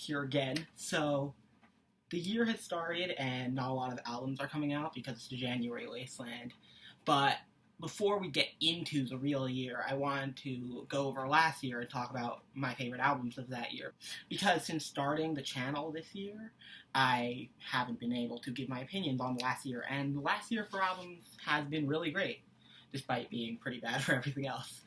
here again. So, the year has started and not a lot of albums are coming out because it's the January wasteland. But before we get into the real year, I wanted to go over last year and talk about my favorite albums of that year. Because since starting the channel this year, I haven't been able to give my opinions on last year, and last year for albums has been really great, despite being pretty bad for everything else.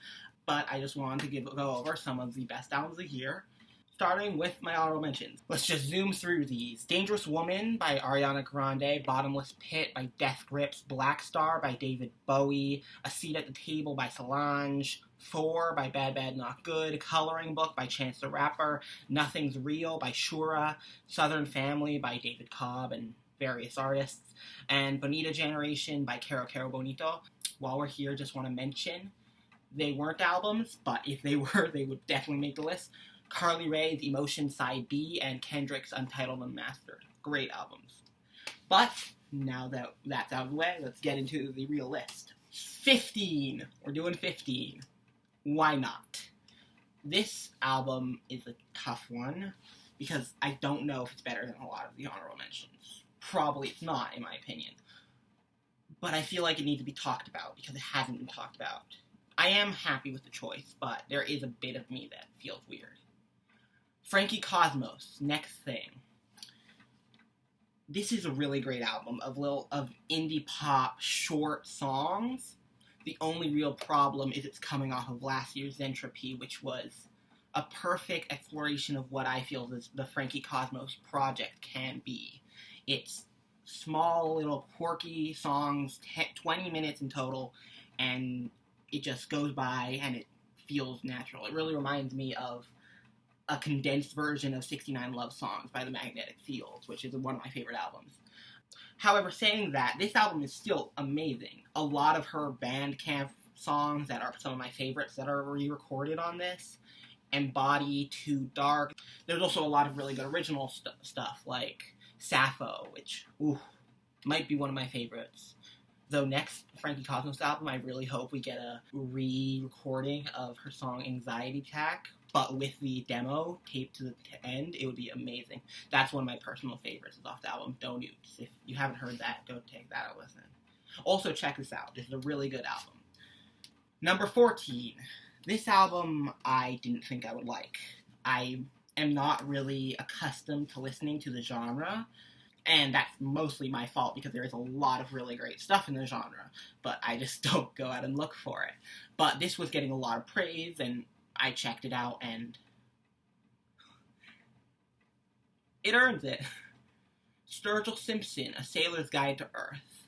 But I just wanted to go over some of the best albums of the year, starting with my honorable mentions. Let's just zoom through these. Dangerous Woman by Ariana Grande, Bottomless Pit by Death Grips, Black Star by David Bowie, A Seat at the Table by Solange, Thor by Bad Bad Not Good, Coloring Book by Chance the Rapper, Nothing's Real by Shura, Southern Family by David Cobb and various artists, and Bonita Generation by Caro Caro Bonito. While we're here, just want to mention, they weren't albums, but if they were, they would definitely make the list. Carly Rae's Emotion Side B and Kendrick's Untitled Unmastered. Great albums. But now that that's out of the way, let's get into the real list. 15. We're doing 15. Why not? This album is a tough one because I don't know if it's better than a lot of the honorable mentions. Probably it's not, in my opinion. But I feel like it needs to be talked about because it hasn't been talked about. I am happy with the choice, but there is a bit of me that feels weird. Frankie Cosmos, Next Thing. This is a really great album of indie pop short songs. The only real problem is it's coming off of last year's Entropy, which was a perfect exploration of what I feel the Frankie Cosmos project can be. It's small, little, quirky songs, 20 minutes in total, and it just goes by and it feels natural. It really reminds me of a condensed version of 69 Love Songs by The Magnetic Fields, which is one of my favorite albums. However, saying that, this album is still amazing. A lot of her Bandcamp songs that are some of my favorites that are re-recorded on this. Embody, Too Dark. There's also a lot of really good original stuff, like Sappho, which, might be one of my favorites. Though next Frankie Cosmos album, I really hope we get a re-recording of her song Anxiety Attack, but with the demo taped to the end. It would be amazing. That's one of my personal favorites is off the album, Donuts. If you haven't heard that, go take that a listen. Also, check this out. This is a really good album. Number 14. This album I didn't think I would like. I am not really accustomed to listening to the genre, and that's mostly my fault because there is a lot of really great stuff in the genre, but I just don't go out and look for it. But this was getting a lot of praise, and I checked it out, and it earns it. Sturgill Simpson, A Sailor's Guide to Earth.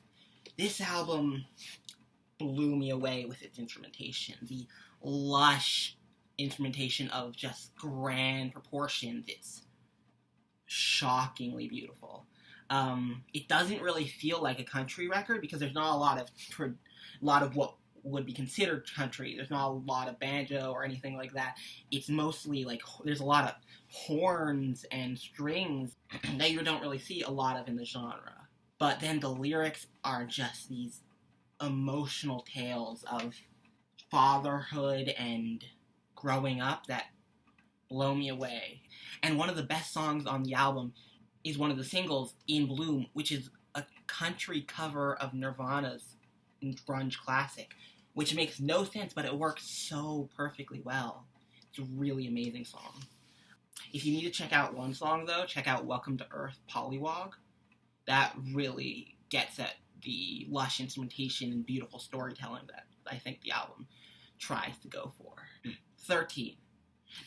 This album blew me away with its instrumentation. The lush instrumentation of just grand proportions. It's shockingly beautiful. It doesn't really feel like a country record because there's not a lot of what would be considered country. There's not a lot of banjo or anything like that. It's mostly like there's a lot of horns and strings that you don't really see a lot of in the genre. But then the lyrics are just these emotional tales of fatherhood and growing up that blow me away. And one of the best songs on the album is one of the singles, In Bloom, which is a country cover of Nirvana's grunge classic, which makes no sense, but it works so perfectly well. It's a really amazing song. If you need to check out one song, though, check out Welcome to Earth, Pollywog. That really gets at the lush instrumentation and beautiful storytelling that I think the album tries to go for. 13.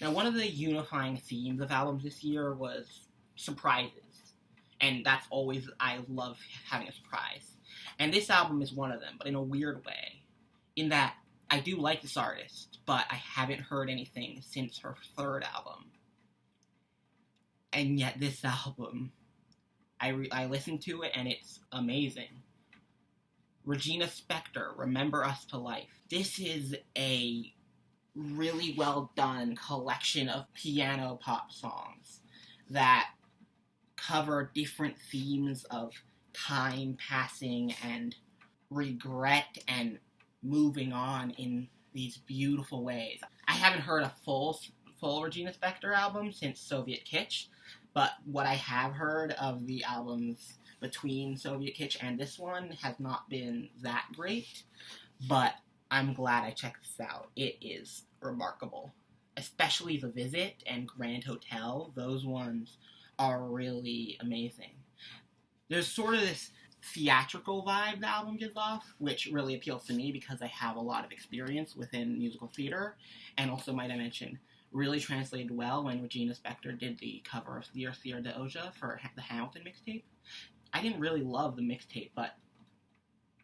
Now, one of the unifying themes of albums this year was surprises. And that's always, I love having a surprise. And this album is one of them, but in a weird way. In that, I do like this artist, but I haven't heard anything since her third album. And yet this album, I listened to it and it's amazing. Regina Spektor, Remember Us to Life. This is a really well done collection of piano pop songs that cover different themes of time passing and regret and moving on in these beautiful ways. I haven't heard a full full Regina Spektor album since Soviet Kitsch, but what I have heard of the albums between Soviet Kitsch and this one has not been that great, but I'm glad I checked this out. It is remarkable. Especially The Visit and Grand Hotel, those ones are really amazing. There's sort of this theatrical vibe the album gives off, which really appeals to me because I have a lot of experience within musical theater, and also, might I mention, really translated well when Regina Spektor did the cover of Dear Theodosia for the Hamilton mixtape. I didn't really love the mixtape, but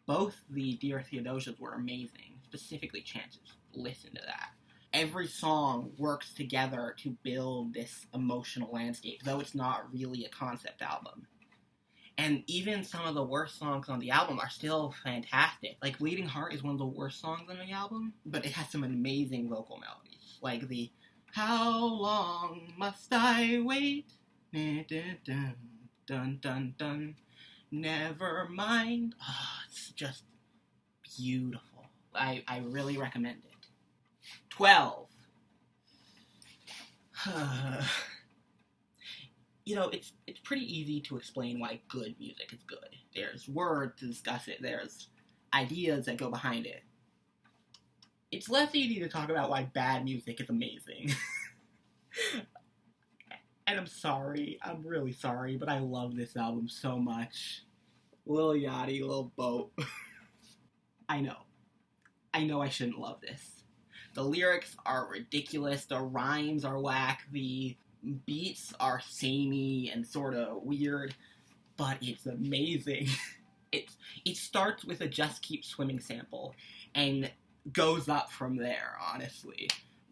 both the Dear Theodosias were amazing, specifically Chances. Listen to that. Every song works together to build this emotional landscape, though it's not really a concept album. And even some of the worst songs on the album are still fantastic. Like, Bleeding Heart is one of the worst songs on the album, but it has some amazing vocal melodies. Like the, how long must I wait? Dun, dun, dun, dun, dun. Never mind. Oh, it's just beautiful. I really recommend it. 12. You know, it's pretty easy to explain why good music is good. There's words to discuss it. There's ideas that go behind it. It's less easy to talk about why bad music is amazing. And I'm sorry. I'm really sorry, but I love this album so much. Lil Yachty, Lil Boat. I know I shouldn't love this. The lyrics are ridiculous. The rhymes are whack. The beats are samey and sort of weird, but it's amazing. It starts with a Just Keep Swimming sample and goes up from there, honestly.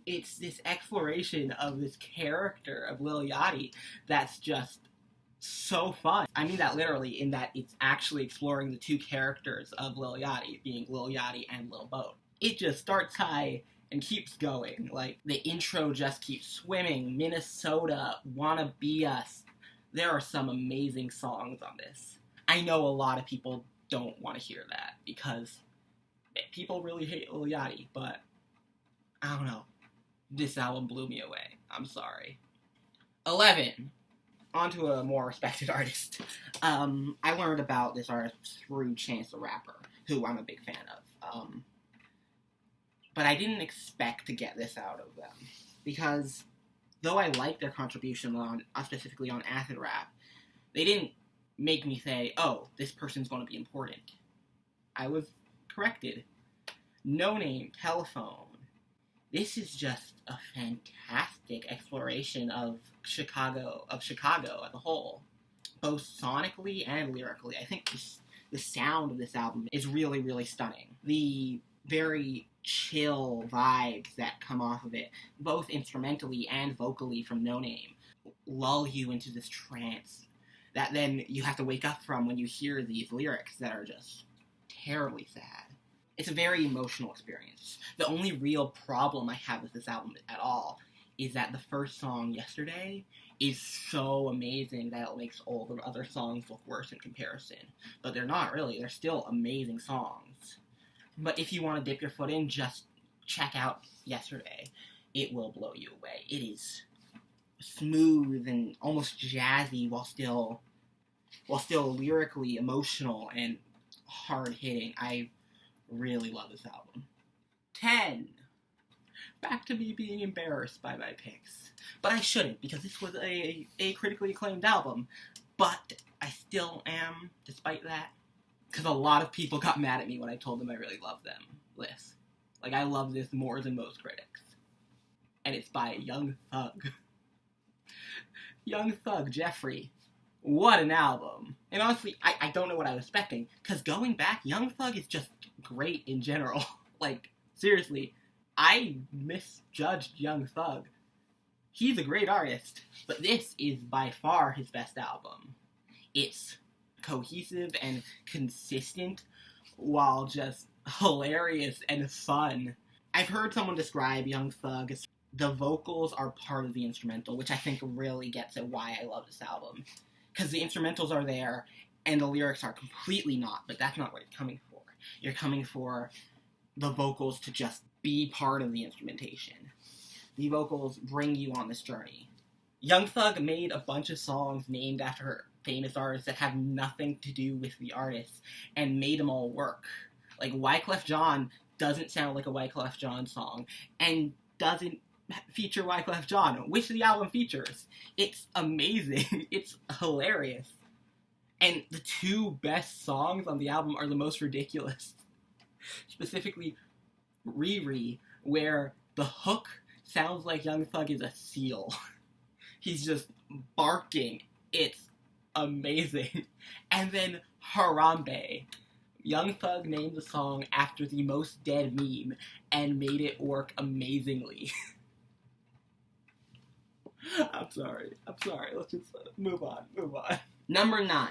It's this exploration of this character of Lil Yachty that's just so fun. I mean that literally, in that it's actually exploring the two characters of Lil Yachty, being Lil Yachty and Lil Boat. It just starts high and keeps going. Like, the intro Just Keep Swimming, Minnesota, Wanna Be Us. There are some amazing songs on this. I know a lot of people don't want to hear that because people really hate Lil Yachty, but I don't know. This album blew me away. I'm sorry. 11. On to a more respected artist. I learned about this artist through Chance the Rapper, who I'm a big fan of. But I didn't expect to get this out of them, because though I like their contribution on, specifically on acid rap, they didn't make me say, oh, this person's going to be important. I was corrected. No Name, Telephone. This is just a fantastic exploration of Chicago as a whole, both sonically and lyrically. I think the sound of this album is really, really stunning. The very chill vibes that come off of it, both instrumentally and vocally from No Name, lull you into this trance that then you have to wake up from when you hear these lyrics that are just terribly sad. It's a very emotional experience. The only real problem I have with this album at all is that the first song, Yesterday, is so amazing that it makes all the other songs look worse in comparison. But they're not really. They're still amazing songs. But if you want to dip your foot in, just check out Yesterday. It will blow you away. It is smooth and almost jazzy while still lyrically emotional and hard-hitting. I really love this album. 10. Back to me being embarrassed by my picks. But I shouldn't, because this was a critically acclaimed album. But I still am, despite that. Because a lot of people got mad at me when I told them I really loved them. Liz. Like, I love this more than most critics. And it's by Young Thug. Young Thug, Jeffrey. What an album. And honestly, I don't know what I was expecting. Because going back, Young Thug is just great in general. Like, seriously, I misjudged Young Thug. He's a great artist. But this is by far his best album. It's cohesive and consistent while just hilarious and fun. I've heard someone describe Young Thug as the vocals are part of the instrumental, which I think really gets at why I love this album. Because the instrumentals are there, and the lyrics are completely not, but that's not what you're coming for. You're coming for the vocals to just be part of the instrumentation. The vocals bring you on this journey. Young Thug made a bunch of songs named after famous artists that have nothing to do with the artists and made them all work. Like Wyclef Jean doesn't sound like a Wyclef Jean song and doesn't feature Wyclef Jean, which the album features. It's amazing. It's hilarious. And the two best songs on the album are the most ridiculous. Specifically, Riri, where the hook sounds like Young Thug is a seal. He's just barking. It's amazing. And then Harambe. Young Thug named the song after the most dead meme and made it work amazingly. I'm sorry. Let's just move on. Number 9.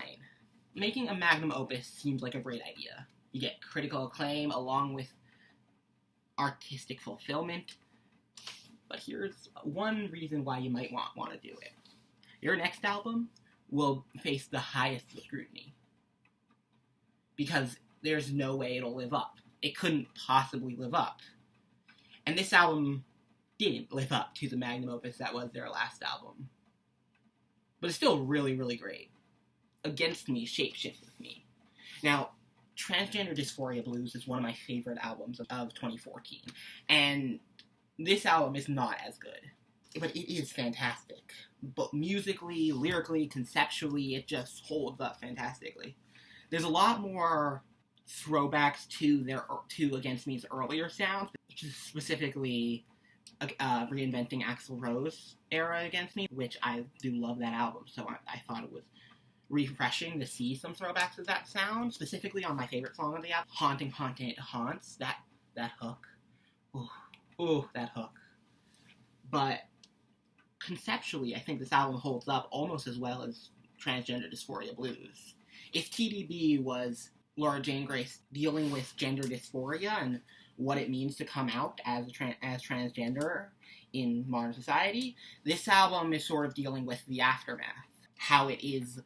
Making a magnum opus seems like a great idea. You get critical acclaim along with artistic fulfillment. But here's one reason why you might want to do it. Your next album will face the highest scrutiny. Because there's no way it'll live up. It couldn't possibly live up. And this album didn't live up to the magnum opus that was their last album. But it's still really, really great. Against Me shapeshifts with me. Now, Transgender Dysphoria Blues is one of my favorite albums of 2014. And this album is not as good. But it is fantastic. But musically, lyrically, conceptually, it just holds up fantastically. There's a lot more throwbacks to Against Me's earlier sounds, specifically reinventing Axl Rose era Against Me, which I do love that album, so I thought it was refreshing to see some throwbacks of that sound, specifically on my favorite song of the album, Haunting It Haunts, that hook. Ooh, that hook. But conceptually, I think this album holds up almost as well as Transgender Dysphoria Blues. If TDB was Laura Jane Grace dealing with gender dysphoria and what it means to come out as transgender in modern society, this album is sort of dealing with the aftermath, how it is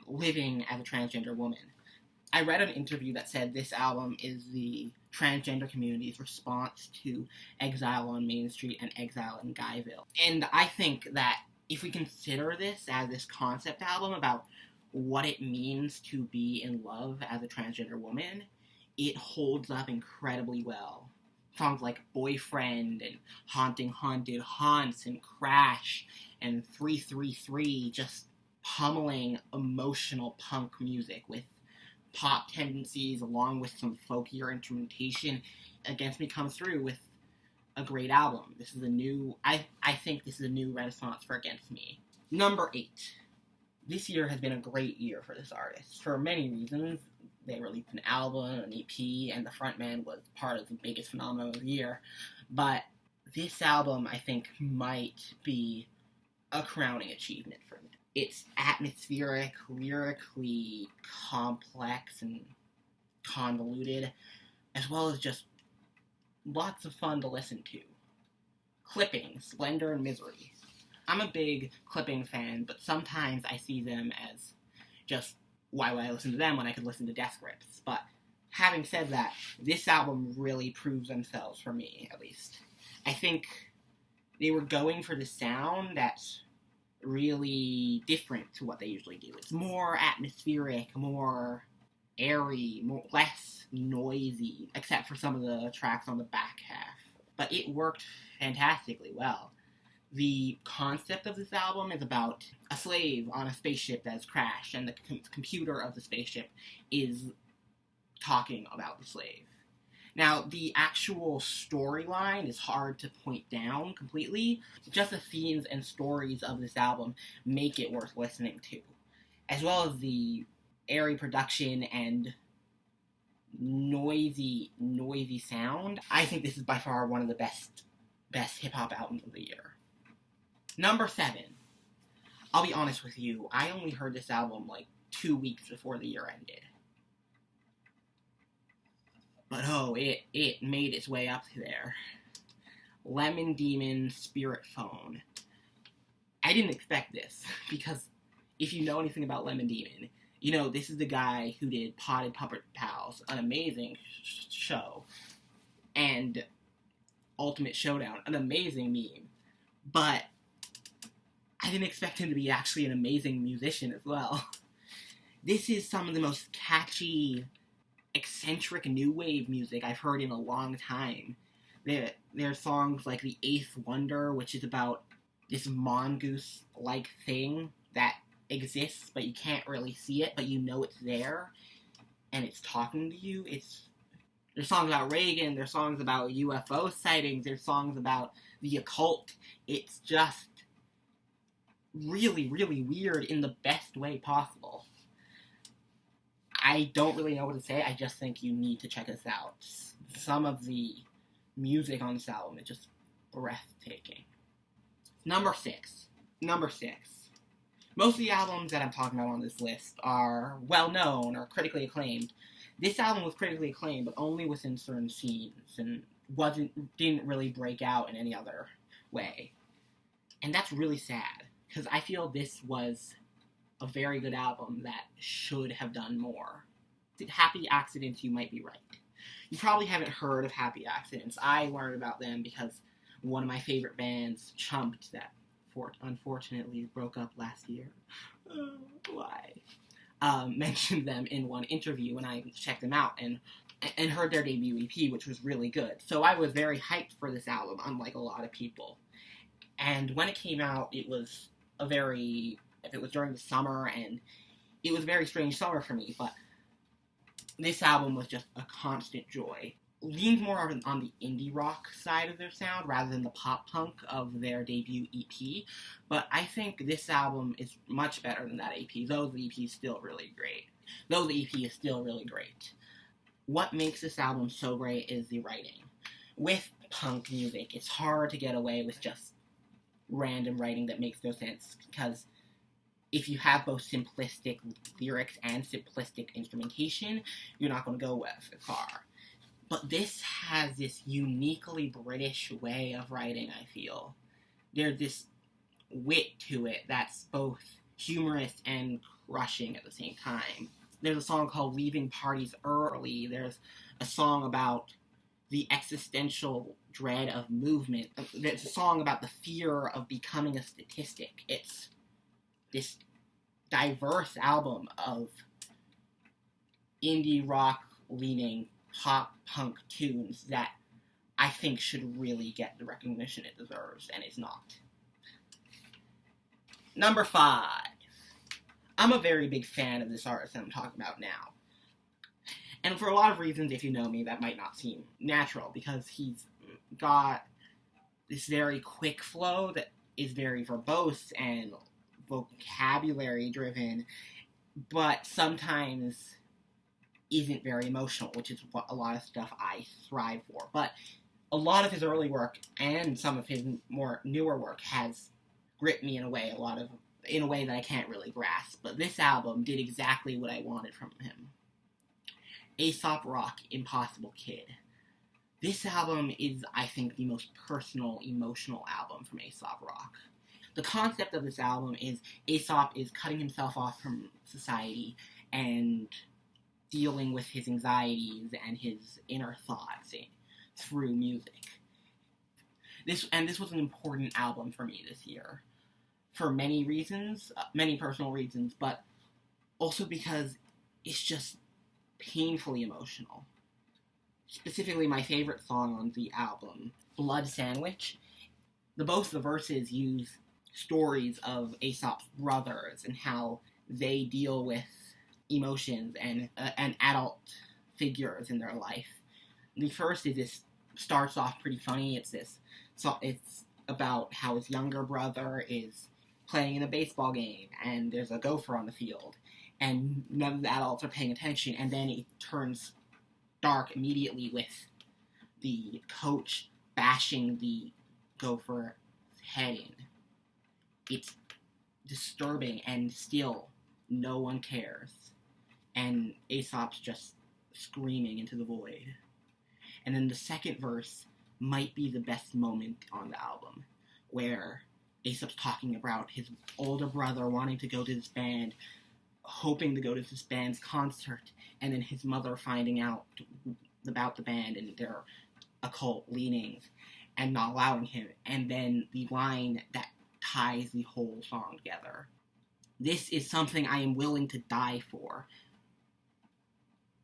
living as a transgender woman. I read an interview that said this album is the transgender community's response to Exile on Main Street and Exile in Guyville. And I think that if we consider this as this concept album about what it means to be in love as a transgender woman, it holds up incredibly well. Songs like Boyfriend and Haunting Haunted Haunts and Crash and 333 just pummeling emotional punk music with pop tendencies along with some folkier instrumentation. Against Me comes through with a great album. This is a new, I think this is a new renaissance for Against Me. Number 8. This year has been a great year for this artist for many reasons. They released an album, an EP, and the frontman was part of the biggest phenomenon of the year. But this album, I think, might be a crowning achievement for me. It's atmospheric, lyrically complex and convoluted, as well as just lots of fun to listen to. Clipping, Splendor and Misery. I'm a big Clipping fan, but sometimes I see them as just, why would I listen to them when I could listen to Death Grips? But having said that, this album really proves themselves for me, at least. I think they were going for the sound that's really different to what they usually do. It's more atmospheric, more airy, less noisy, except for some of the tracks on the back half. But it worked fantastically well. The concept of this album is about a slave on a spaceship that's crashed, and the computer of the spaceship is talking about the slave. Now, the actual storyline is hard to point down completely. Just the themes and stories of this album make it worth listening to, as well as the airy production and noisy sound. I think this is by far one of the best hip-hop albums of the year. Number 7. I'll be honest with you, I only heard this album like 2 weeks before the year ended. But it made its way up there. Lemon Demon Spirit Phone. I didn't expect this, because if you know anything about Lemon Demon, you know this is the guy who did Potted Puppet Pals, an amazing show, and Ultimate Showdown, an amazing meme. but I didn't expect him to be actually an amazing musician as well. This is some of the most catchy, eccentric new wave music I've heard in a long time. There are songs like The Eighth Wonder, which is about this mongoose-like thing that exists, but you can't really see it, but you know it's there, and it's talking to you. There's songs about Reagan, there's songs about UFO sightings, there's songs about the occult. It's just really, really weird in the best way possible. I don't really know what to say. I just think you need to check this out. Some of the music on this album is just breathtaking. Number six. Most of the albums that I'm talking about on this list are well-known or critically acclaimed. This album was critically acclaimed, but only within certain scenes, and didn't really break out in any other way. And that's really sad, because I feel this was a very good album that should have done more. Happy Accidents, you might be right. You probably haven't heard of Happy Accidents. I learned about them because one of my favorite bands, Chumped, that unfortunately broke up last year. Why? Mentioned them in one interview, and I checked them out and heard their debut EP, which was really good. So I was very hyped for this album, unlike a lot of people. And when it came out, it was during the summer, and it was a very strange summer for me, but this album was just a constant joy. Leaned more on the indie rock side of their sound rather than the pop punk of their debut EP, but I think this album is much better than that EP, though the EP is still really great. What makes this album so great is the writing. With punk music, it's hard to get away with just random writing that makes no sense, because if you have both simplistic lyrics and simplistic instrumentation, you're not going to go with a car. But this has this uniquely British way of writing, I feel. There's this wit to it that's both humorous and crushing at the same time. There's a song called Leaving Parties Early. There's a song about the existential dread of movement. There's a song about the fear of becoming a statistic. It's this diverse album of indie rock leaning pop punk tunes that I think should really get the recognition it deserves, and it's not. Number 5. I'm a very big fan of this artist that I'm talking about now. And for a lot of reasons, if you know me, that might not seem natural, because he's got this very quick flow that is very verbose and vocabulary driven, but sometimes isn't very emotional, which is what a lot of stuff I thrive for. But a lot of his early work and some of his more newer work has gripped me in a way that I can't really grasp. But this album did exactly what I wanted from him. Aesop Rock, Impossible Kid. This album is, I think, the most personal, emotional album from Aesop Rock. The concept of this album is Aesop is cutting himself off from society and dealing with his anxieties and his inner thoughts through music. This was an important album for me this year, for many reasons, many personal reasons, but also because it's just painfully emotional. Specifically, my favorite song on the album, Blood Sandwich. Both the verses use stories of Aesop's brothers and how they deal with emotions and adult figures in their life. The first starts off pretty funny. It's about how his younger brother is playing in a baseball game and there's a gopher on the field and none of the adults are paying attention, and then it turns dark immediately with the coach bashing the gopher head in. It's disturbing, and still no one cares. And Aesop's just screaming into the void. And then the second verse might be the best moment on the album, where Aesop's talking about his older brother wanting to go to this band, hoping to go to this band's concert, and then his mother finding out about the band and their occult leanings. and not allowing him, and then the line that ties the whole song together. This is something I am willing to die for.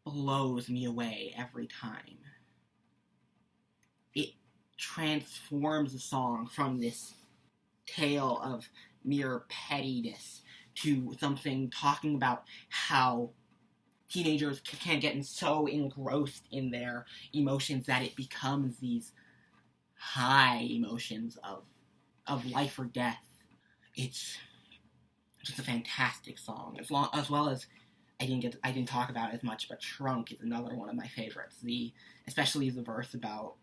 Blows me away every time. It transforms the song from this tale of mere pettiness to something talking about how teenagers can get so engrossed in their emotions that it becomes these high emotions of life or death. It's just a fantastic song. As well as I didn't talk about it as much, but Trunk is another one of my favorites. Especially the verse about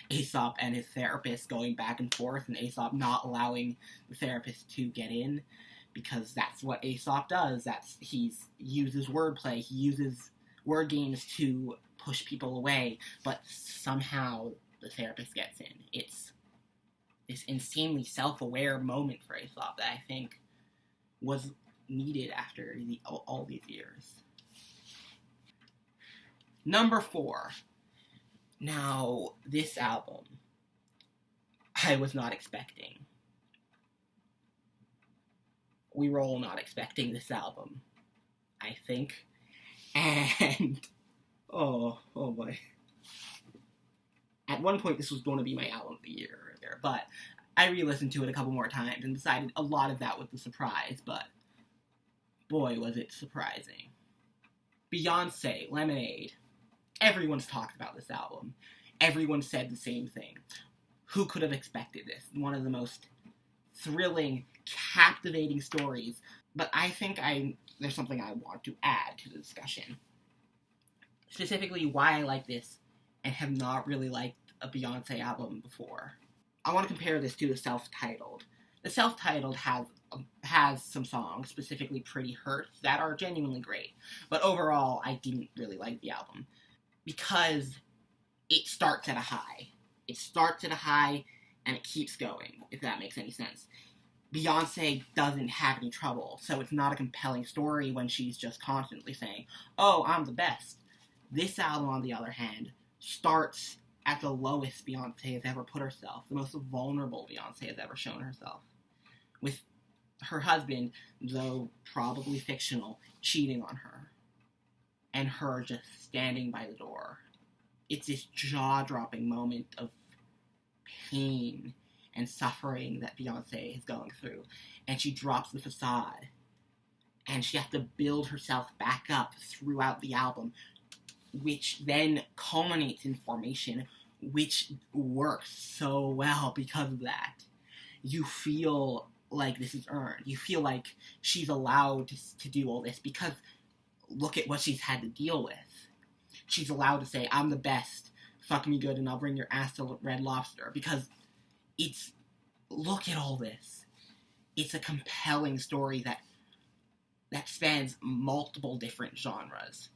Aesop and his therapist going back and forth, and Aesop not allowing the therapist to get in, because that's what Aesop does. He uses wordplay, he uses word games to push people away, but somehow the therapist gets in. It's this insanely self-aware moment for Aesop that I think was needed after all these years. Number 4. Now, this album, I was not expecting. We were all not expecting this album, I think. And, oh boy. At one point, this was going to be my album of the year, but I re-listened to it a couple more times and decided a lot of that was the surprise, but boy, was it surprising. Beyonce, Lemonade. Everyone's talked about this album. Everyone said the same thing. Who could have expected this? One of the most thrilling, captivating stories. But I think there's something I want to add to the discussion. Specifically, why I like this and have not really liked a Beyonce album before. I want to compare this to the self-titled. The self-titled has some songs, specifically Pretty Hurts, that are genuinely great. But overall, I didn't really like the album, because it starts at a high. It starts at a high, and it keeps going, if that makes any sense. Beyonce doesn't have any trouble, so it's not a compelling story when she's just constantly saying, oh, I'm the best. This album, on the other hand, starts at the lowest Beyonce has ever put herself, the most vulnerable Beyonce has ever shown herself, with her husband, though probably fictional, cheating on her, and her just standing by the door. It's this jaw-dropping moment of pain and suffering that Beyonce is going through, and she drops the facade, and she has to build herself back up throughout the album, which then culminates in Formation, which works so well because of that. You feel like this is earned. You feel like she's allowed to do all this, because look at what she's had to deal with. She's allowed to say, I'm the best, fuck me good, and I'll bring your ass to Red Lobster, because look at all this. It's a compelling story that spans multiple different genres.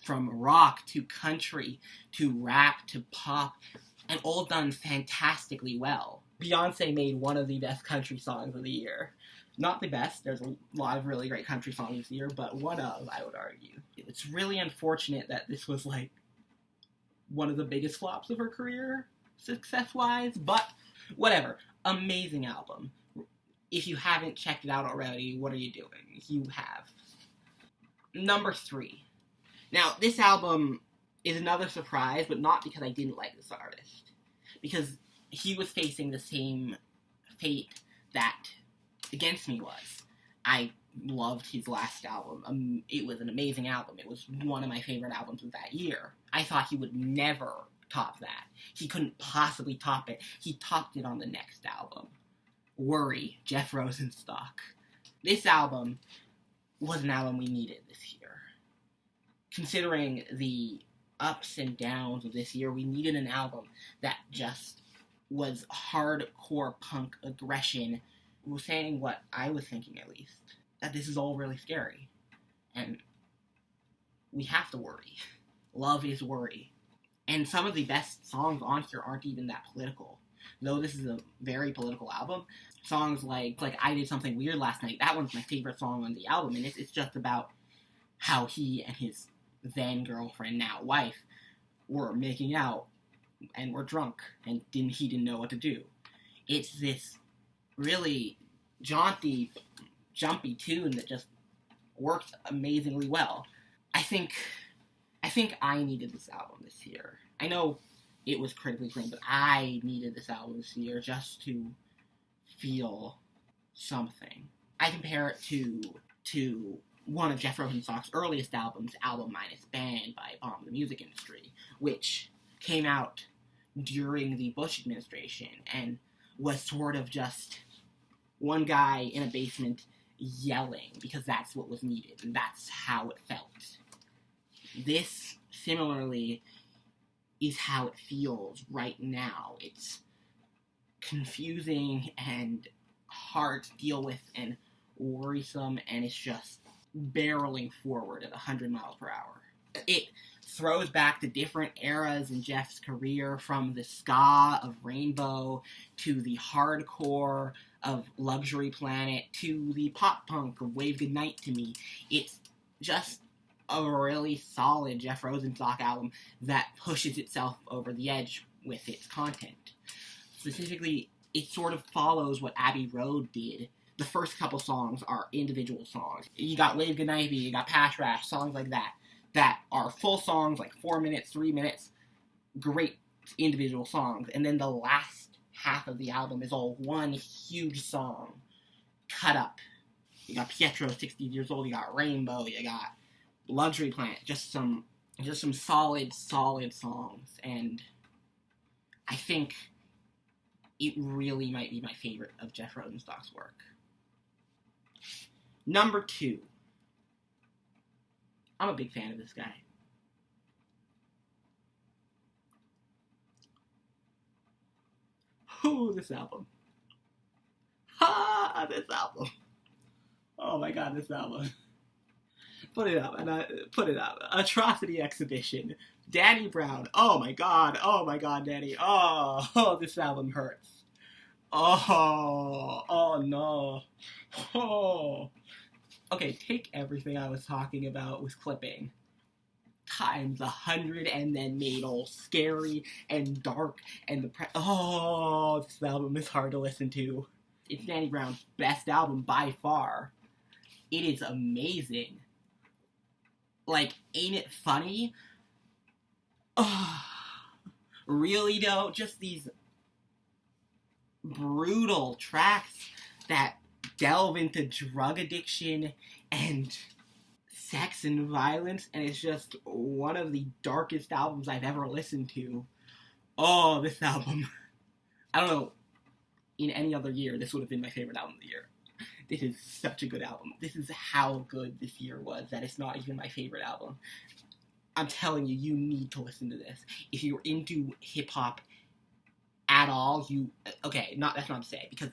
From rock to country to rap to pop, and all done fantastically well. Beyonce made one of the best country songs of the year. Not the best, there's a lot of really great country songs this year, but one of, I would argue. It's really unfortunate that this was like one of the biggest flops of her career, success-wise, but whatever. Amazing album. If you haven't checked it out already, what are you doing? You have. Number 3. Now, this album is another surprise, but not because I didn't like this artist. Because he was facing the same fate that Against Me was. I loved his last album. It was an amazing album. It was one of my favorite albums of that year. I thought he would never top that. He couldn't possibly top it. He topped it on the next album. Worry, Jeff Rosenstock. This album was an album we needed this year. Considering the ups and downs of this year, we needed an album that just was hardcore punk aggression, was saying what I was thinking, at least, that this is all really scary, and we have to worry. Love is worry. And some of the best songs on here aren't even that political. Though this is a very political album, songs like I Did Something Weird Last Night, that one's my favorite song on the album, and it's just about how he and his then girlfriend, now wife, were making out and were drunk and he didn't know what to do. It's this really jaunty, jumpy tune that just works amazingly well. I think I needed this album this year. I know it was critically acclaimed, but I needed this album this year just to feel something. I compare it to one of Jeff Rosenstock's earliest albums, Album Minus Band by Bomb the Music Industry, which came out during the Bush administration and was sort of just one guy in a basement yelling because that's what was needed and that's how it felt. This, similarly, is how it feels right now. It's confusing and hard to deal with and worrisome, and it's just barreling forward at 100 miles per hour. It throws back to different eras in Jeff's career, from the ska of Rainbow to the hardcore of Luxury Planet to the pop punk of Wave Goodnight to Me. It's just a really solid Jeff Rosenstock album that pushes itself over the edge with its content. Specifically, it sort of follows what Abbey Road did. The first couple songs are individual songs. You got Wave Goodnight, you got Pash Rash, songs like that are full songs, like 4 minutes, 3 minutes, great individual songs. And then the last half of the album is all one huge song cut up. You got Pietro, 60 years old, you got Rainbow, you got Luxury Planet, just some solid songs. And I think it really might be my favorite of Jeff Rosenstock's work. Number 2. I'm a big fan of this guy. Ooh, this album. This album. Oh my god, this album. Put it up. Atrocity Exhibition. Danny Brown. Oh my god, Danny. Oh, this album hurts. Oh no. Oh. Okay, take everything I was talking about with clipping times 100 and then made all scary and dark and this album is hard to listen to. It's Danny Brown's best album by far. It is amazing. Like, ain't it funny? Really though, just these brutal tracks that delve into drug addiction and sex and violence, and it's just one of the darkest albums I've ever listened to. Oh, this album. I don't know, in any other year, this would have been my favorite album of the year. This is such a good album. This is how good this year was that it's not even my favorite album. I'm telling you, you need to listen to this. If you're into hip-hop at all, that's not to say, because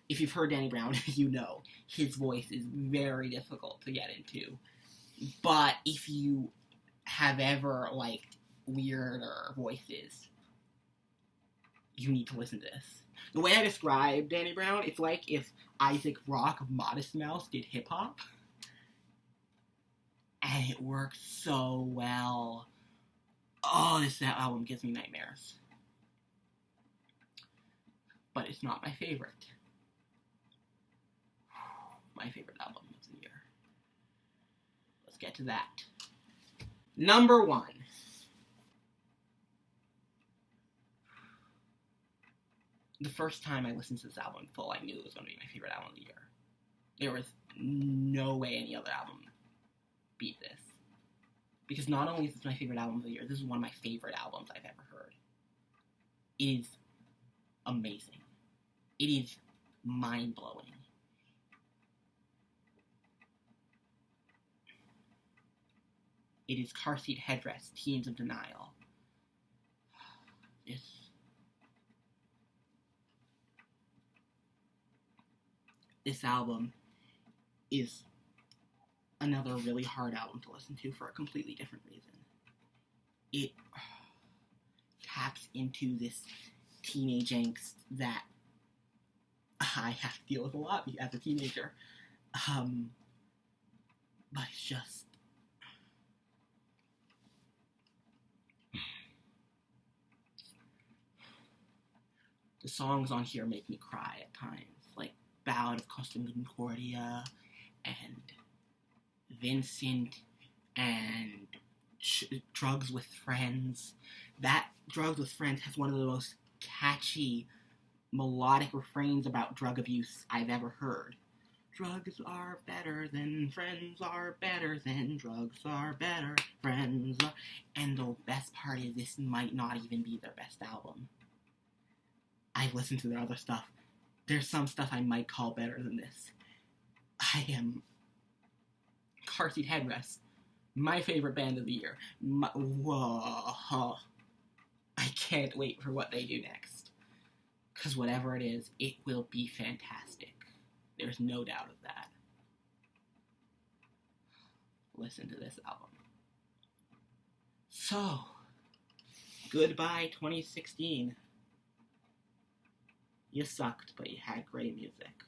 if you've heard Danny Brown, you know his voice is very difficult to get into. But if you have ever liked weirder voices, you need to listen to this. The way I describe Danny Brown, it's like if Isaac Rock of Modest Mouse did hip-hop. And it works so well. Oh, this album gives me nightmares. But it's not my favorite. My favorite album of the year. Let's get to that. Number 1. The first time I listened to this album in full, I knew it was going to be my favorite album of the year. There was no way any other album beat this. Because not only is this my favorite album of the year, this is one of my favorite albums I've ever heard. It is amazing. It is mind-blowing. It is Car Seat Headrest, Teens of Denial. This album is another really hard album to listen to for a completely different reason. It taps into this teenage angst that I have to deal with a lot as a teenager. But it's just... The songs on here make me cry at times, like Ballad of Costa Concordia and Vincent and Drugs with Friends. That Drugs with Friends has one of the most catchy melodic refrains about drug abuse I've ever heard. Drugs are better than friends are better than drugs are better friends are. And the best part is this might not even be their best album. I've listened to their other stuff. There's some stuff I might call better than this. I am Car Seat Headrest, my favorite band of the year. Whoa. I can't wait for what they do next. Because whatever it is, it will be fantastic. There's no doubt of that. Listen to this album. So, goodbye 2016. You sucked, but you had great music.